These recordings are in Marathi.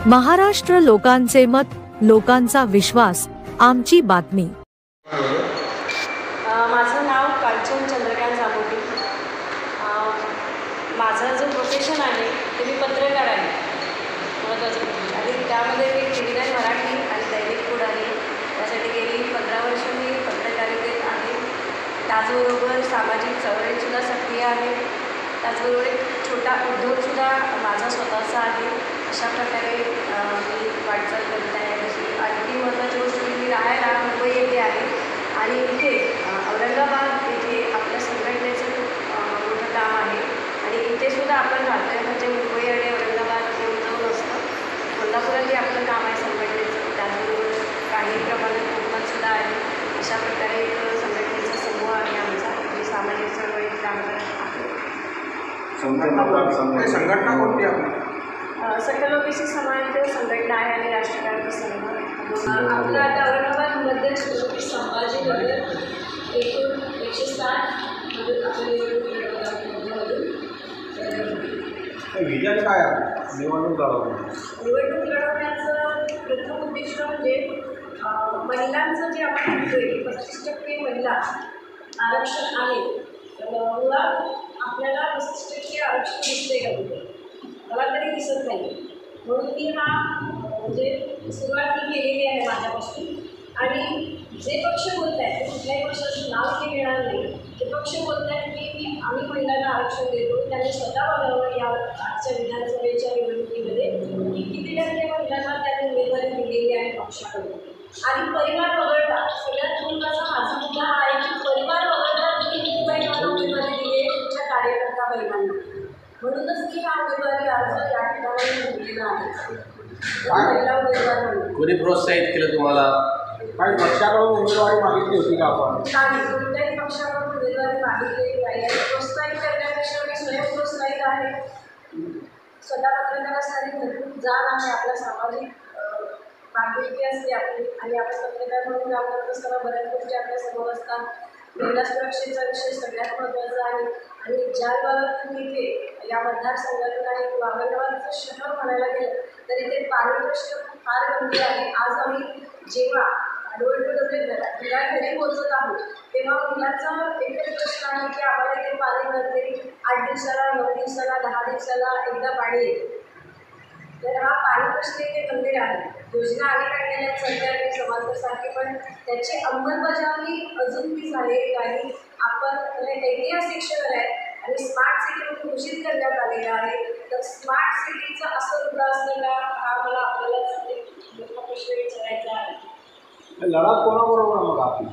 महाराष्ट्र लोकांचे मत, लोकांचा विश्वास, आमची बातमी। माझं नाव कांचन चंद्रकांत जांभोटी। माझं जो प्रोफेशन आहे ते मी पत्रकार आहे महत्त्वाचं, आणि त्यामध्ये मी टीव्ही मराठी आणि दैनिक पुढ आहे, त्यासाठी गेली 15 वर्ष मी पत्रकारितेत आहे। त्याचबरोबर सामाजिक चळवळीतसुद्धा सक्रिय आहे। त्याचबरोबर एक छोटा उद्योगसुद्धा माझा स्वतःचा आहे। अशा प्रकारे मी वाटचाल करत आहे। जशी आणखी महत्त्वाची गोष्ट मी राहायला मुंबई येथे आहे, आणि इथे औरंगाबाद येथे आपल्या संघटनेचं खूप मोठं काम आहे, आणि इथेसुद्धा आपण राहतो आहे। म्हणजे मुंबई आणि औरंगाबाद येऊन जाऊन असतं। कोल्हापुरातही आपलं काम आहे संघटनेचं, त्याचबरोबर काही प्रमाणात कोकणातसुद्धा आहे। अशा प्रकारे एक संघटनेचा समूह आहे आमचा, जे सामाजिक चळवळीत काम करत आहे। संघटना कोणती आपली? सकल ओबीसी समाज संघटना आहे आणि राष्ट्रक्रांती संघ। आपलं आता औरंगाबादमध्ये छत्रपती संभाजीनगर एकूण 160 मधून आपली विजन काय आहे निवडणूक लढवण्याचं प्रथम उद्दिष्ट म्हणजे महिलांचं जे आपण म्हणतोय 35% महिला आरक्षण आहे, तर मुळात आपल्याला 35% आरक्षण दिसते का? मला तरी दिसत नाही, म्हणून मी हा म्हणजे सुरुवात केलेली आहे माझ्यापासून। आणि जे पक्ष बोलत आहेत ते कुठल्याही पक्षाचं नाव ते घेणार नाही, जे पक्ष बोलत आहेत की आम्ही महिलांना आरक्षण देतो, त्यांनी स्वतः बघावं या आजच्या विधानसभेच्या निवडणुकीमध्ये की किती टक्के महिलांना त्यांनी उमेदवारी दिलेली आहे पक्षाकडून। आणि परिवार वगळता सगळ्यात महत्त्वाचा माझा मुद्दा हा आहे की परिवार वगळता किती महिलांना उमेदवारी दिली आहे तुमच्या कार्यकर्ता महिलांना, म्हणूनच मी हा उमेदवारी अर्ज या ठिकाणी दिलेला आहे। महिला उमेदवार म्हणून कोणी प्रोत्साहित केलं तुम्हाला? काही पक्षाकडून उमेदवारी मागितली होती का आपण? नाही, कोणत्याही पक्षाकडून उमेदवारी मागितलेली नाही आहे। प्रोत्साहित करण्यापेक्षा मी स्वयं प्रोत्साहित आहे। स्वतः पत्रकार असणारी भरपूर जाण आहे, आपल्या सामाजिक बांधिलकी असते आपली, आणि आपण पत्रकार म्हणून काम करत असताना बऱ्याच गोष्टी आपल्या समोर असतात। महिला सुरक्षेचा विषय सगळ्यात महत्त्वाचा आहे, आणि ज्या बाबत तुम्ही इथे या मतदारसंघातून आहे किंवा औरंगाबादचं शहर म्हणायला गेलं तर इथे पाणी प्रश्न फार गंभीर आहे। आज आम्ही जेव्हा घरी पोहोचत आहोत तेव्हा मुलांचा एकच प्रश्न आहे की आम्हाला इथे पाणी मिळते 8 दिवसाला, 9 दिवसाला, 10 दिवसाला एकदा पाणी येते। तर हा पाणी प्रश्न इथे गंभीर आहे। योजना अनेक आणलेल्या सरकारने समाजासारखी, पण त्याची अंमलबजावणी अजून ती झालेली नाही। आपण ऐतिहासिक शहर आहे आणि स्मार्ट सिटी म्हणून घोषित करण्यात आलेलं आहे, तर स्मार्ट सिटीचं असं मुद्दा असतं का, हा मला आपल्याला मोठा प्रश्न विचारायचा आहे। लढा कोणाबरोबर मग आपली?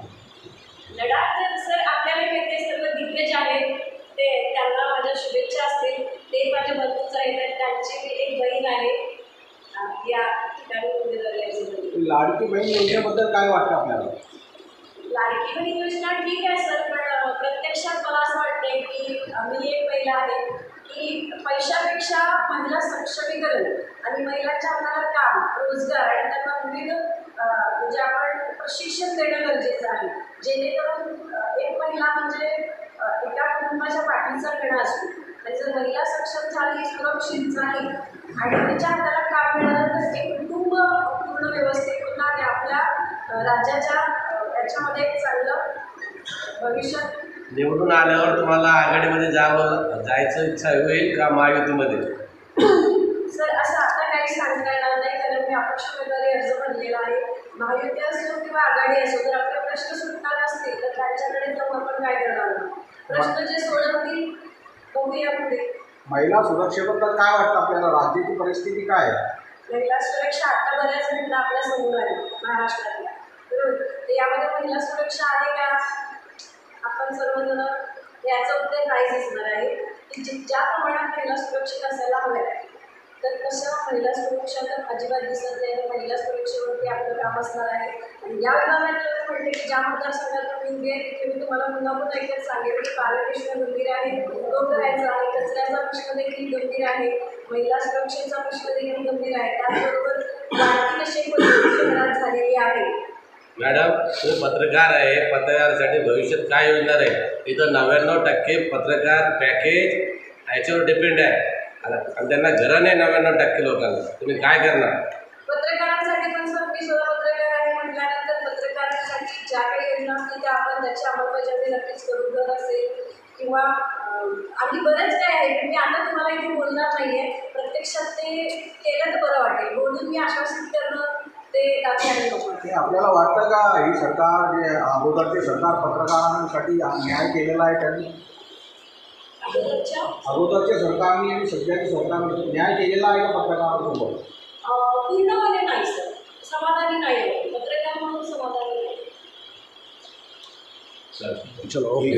लढा तर सर आपल्याला माहिती सर्व दिग्गज आहेत, ते त्यांना माझ्या शुभेच्छा असतील। ते माझे बंधूच आहेत, त्यांची मी एक बहीण आहे या ठिकाणी उमेदवारी। लाडकी बहीण योजनेबद्दल काय वाटतं आपल्याला? लाडकी बहीण योजना ठीक आहे सर, पण प्रत्यक्षात मला असं वाटतंय की मी एक महिला आहे की पैशापेक्षा महिला सक्षमीकरण आणि महिलांच्या हाताला काम, रोजगार आणि त्यांना विविध म्हणजे आपण प्रशिक्षण देणं गरजेचं आहे, जेणेकरून एक महिला म्हणजे एका कुटुंबाच्या पाठीचा कणा असतो, आणि जर महिला सक्षम झाली, सुरक्षित झाली आणि तिच्या हाताला काम मिळालं तर ते कुटुंब पूर्ण व्यवस्थित होतं आणि आपल्या राज्याच्या याच्यामध्ये एक चांगलं भविष्य। निवडून आल्यावर तुम्हाला आघाडीमध्ये जायचं इच्छा होईल का महायुतीमध्ये? सर असं आता काही सांगता येणार नाही, कारण मी अपक्ष उमेदवारी अर्ज भरलेला आहे। महायुती असो किंवा आघाडी असो, जर आपले प्रश्न सुटणार असतील तर त्यांच्याकडे जाऊन आपण काय करणार? प्रश्न जे सोडवतील बघूया पुढे। महिला सुरक्षेबद्दल काय वाटतं आपल्याला? राज्याची परिस्थिती काय आहे? महिला सुरक्षा आता बऱ्याच घटना आपल्या समोर आहे महाराष्ट्रातल्या, तर यामध्ये महिला सुरक्षा आहे का? आपण सर्वजण याचं उत्तर नाही दिसणार आहे की ज्या प्रमाणात महिला सुरक्षित असायला हव्या, तर तसं महिला सुरक्षा तर अजिबात दिसत नाही। महिला सुरक्षेवरती आपलं काम असणार आहे, आणि या विभागात म्हणते की ज्या मतदारसंघात मी उभी आहे तिथे मी तुम्हाला पुन्हा पुन्हा एकच सांगेल की पाणी प्रश्न गंभीर आहे, तो करायचा आहे, कचऱ्याचा प्रश्न देखील गंभीर आहे, महिला सुरक्षेचा प्रश्न देखील गंभीर आहे। त्याचबरोबर वाढती अशी शहरात झालेली आहे। मॅडम, तो पत्रकार आहे, पत्रकारासाठी भविष्यात काय योजना आहे? इथं 99% पत्रकार पॅकेज याच्यावर डिपेंड आहे। आणि त्यांना घरं नाही 99% लोकांना. तुम्ही काय करणार? पत्रकारांसाठी पण सर मी स्वतः पत्रकार आहे म्हटल्यानंतर पत्रकारांसाठी ज्या काही योजना असतील त्या आपण त्याची अंमलबजावणी नक्कीच करू. घर असेल किंवा आणि बरंच काय आहे. मी आता तुम्हाला इथे बोलणार नाही आहे, प्रत्यक्षात ते केलं तर बरं वाटेल. बोलून मी आश्वासित करणं ते दाखवायला नको. ते आपल्याला वाटतं का ही सरकार जे अगोदरचे सरकार पत्रकारांसाठी न्याय केलेला आहे त्यांनी? अगोदरच्या सरकारने आणि सध्याच्या सरकारने न्याय केलेला आहे का पत्रकारांसोबत? पूर्णपणे नाही सर, समाधानी नाही आहे. पत्रकार म्हणून समाधानी नाही. चलो ओके.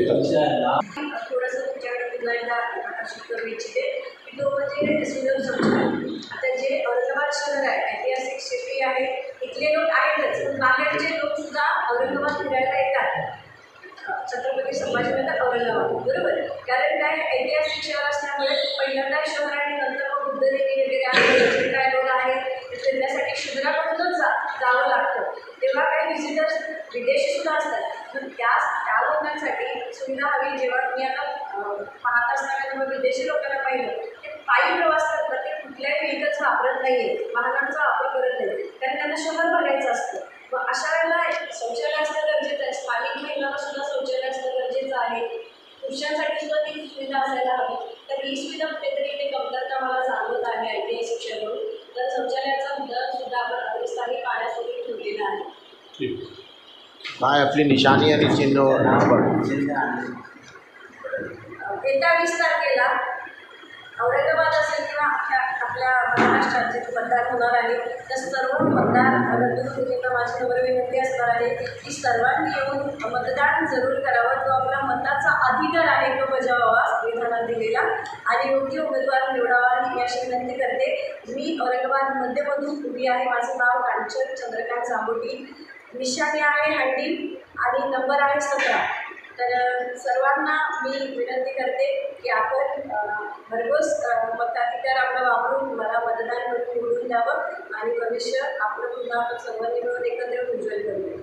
थोडंसं तुमच्याकडे पुन्हा एकदा आकर्षित करू इच्छिते की तो म्हणजे सुलभ शौचालय. आता जे औरंगाबाद शहर आहे, ऐतिहासिक क्षेत्री आहे, इथले लोक आहेतच, पण बाहेरचे लोकसुद्धा औरंगाबाद फिरायला येतात. छत्रपती संभाजीनगर औरंगाबाद, बरोबर. कारण काय ऐतिहासिक शहर असल्यामुळे पहिल्यांदा शहर आणि नंतर मग बुद्धलेणी वगैरे आहे, काय लोक आहेत फिरण्यासाठी शहराकडूनच जावं लागतं. तेव्हा काही व्हिजिटर्स विदेशीसुद्धा असतात, पण त्या लोकांसाठी सुविधा हवी. जेव्हा तुम्ही आता पाहत असताना जेव्हा विदेशी लोकांना पाहिलं ते पायी प्रवास करतात, ते कुठल्याही व्हेकल्स वापरत नाही आहे, वाहनांचा वापर करत नाही, कारण त्यांना शहर बघायचं असतं. मग अशा वेळेला शौचालय असणं गरजेचं आहे. स्थानिक महिलांना सुद्धा शौचालय असणं गरजेचं आहे. पुरुषांसाठी सुद्धा ती सुविधा असायला हवी. तर ही सुविधा कुठेतरी इथे कमतरता मला जाणवत आहे ऐतिहासिक शहर. तर शौचालयाचा मुद्दा सुद्धा आपण अग्रस्थानी पाण्यासाठी ठेवलेला आहे. काय आपली निशाणी आणि चिन्ह? येत्या 20 तारखेला औरंगाबाद असेल किंवा आपल्या महाराष्ट्रात जे मतदार होणार आहे त्या सर्व मतदार बंधूंना माझी नम्र विनंती असणार आहे की सर्वांनी येऊन मतदान जरूर करावं. तो आपला मताचा अधिकार आहे, तो बजावावा संविधानात दिलेला, आणि योग्य उमेदवार निवडावा ही अशी विनंती करते. मी औरंगाबाद मध्यमधून उभी आहे. माझं नाव कांचन चंद्रकांत जांभोटी, निशाणी आहे हँडी आणि नंबर आहे 17. तर सर्वांना मी विनंती करते की आपण भरघोस मताधिकार आपला वापरून मला मतदान करून निवडून द्यावं आणि भविष्य आपलं पुन्हा सर्वांनी मिळून एकत्र उज्ज्वल करूया.